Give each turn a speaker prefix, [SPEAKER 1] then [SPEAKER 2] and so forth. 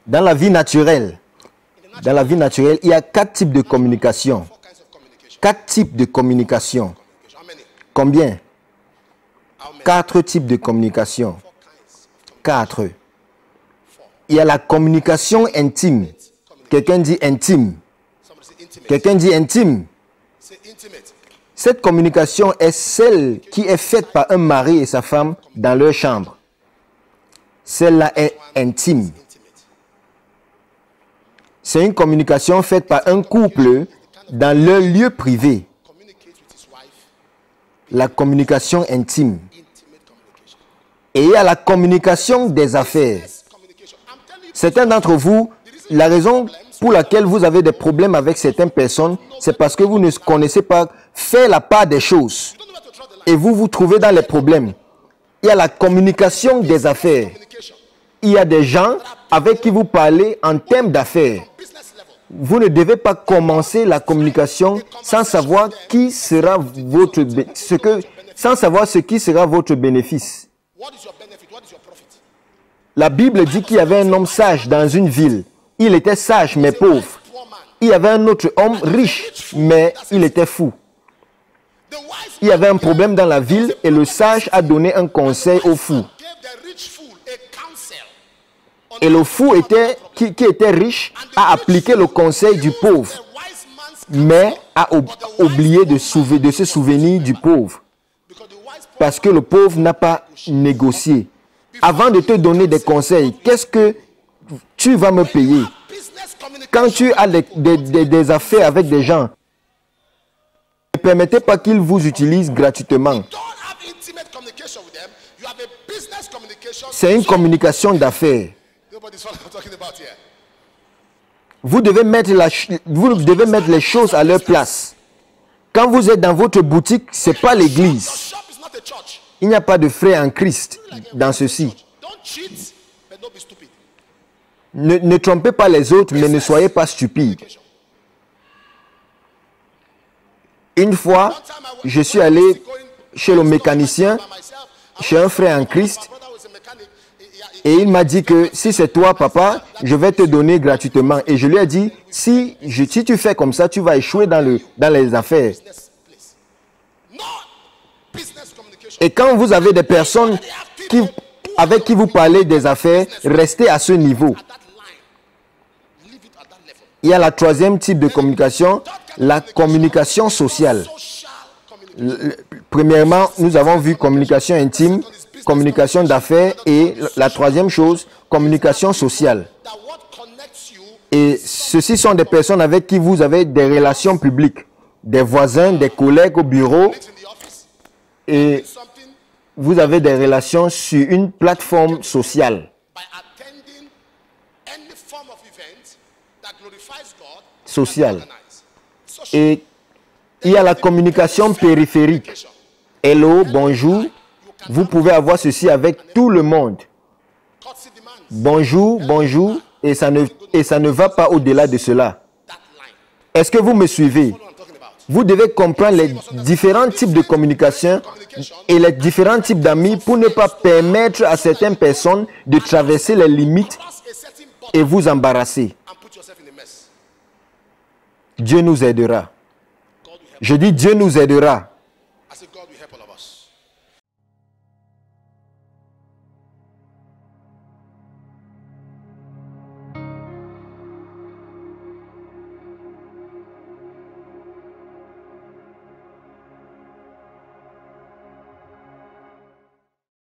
[SPEAKER 1] Dans la vie naturelle, il y a 4 types de communication. 4 types de communication. Combien? 4 types de communication. 4. Il y a la communication intime. Quelqu'un dit intime. Quelqu'un dit intime. Cette communication est celle qui est faite par un mari et sa femme dans leur chambre. Celle-là est intime. C'est une communication faite par un couple dans leur lieu privé. La communication intime. Et il y a la communication des affaires. Certains d'entre vous, la raison pour laquelle vous avez des problèmes avec certaines personnes, c'est parce que vous ne connaissez pas faire la part des choses. Et vous vous trouvez dans les problèmes. Il y a la communication des affaires. Il y a des gens avec qui vous parlez en termes d'affaires. Vous ne devez pas commencer la communication sans savoir qui sera sans savoir ce qui sera votre bénéfice. La Bible dit qu'il y avait un homme sage dans une ville. Il était sage mais pauvre. Il y avait un autre homme riche mais il était fou. Il y avait un problème dans la ville et le sage a donné un conseil au fou. Et le fou qui était riche a appliqué le conseil du pauvre, mais a oublié de se souvenir du pauvre. Parce que le pauvre n'a pas négocié. Avant de te donner des conseils, qu'est-ce que tu vas me payer? Quand tu as des affaires avec des gens, ne permettez pas qu'ils vous utilisent gratuitement. C'est une communication d'affaires. Vous devez mettre les choses à leur place. Quand vous êtes dans votre boutique, ce n'est pas l'église. Il n'y a pas de frères en Christ dans ceci. Ne trompez pas les autres, mais ne soyez pas stupides. Une fois, je suis allé chez le mécanicien, chez un frère en Christ, et il m'a dit que si c'est toi, papa, je vais te donner gratuitement. Et je lui ai dit, si tu fais comme ça, tu vas échouer dans les affaires. Et quand vous avez des personnes avec qui vous parlez des affaires, restez à ce niveau. Il y a la 3e type de communication, la communication sociale. Premièrement, nous avons vu communication intime, communication d'affaires et la 3e chose, communication sociale. Et ceci sont des personnes avec qui vous avez des relations publiques, des voisins, des collègues au bureau et vous avez des relations sur une plateforme sociale. Et il y a la communication périphérique. Hello, bonjour. Vous pouvez avoir ceci avec tout le monde. Bonjour, bonjour. Et ça ne va pas au-delà de cela. Est-ce que vous me suivez? Vous devez comprendre les différents types de communication et les différents types d'amis pour ne pas permettre à certaines personnes de traverser les limites et vous embarrasser. Dieu nous aidera. Je dis Dieu nous aidera.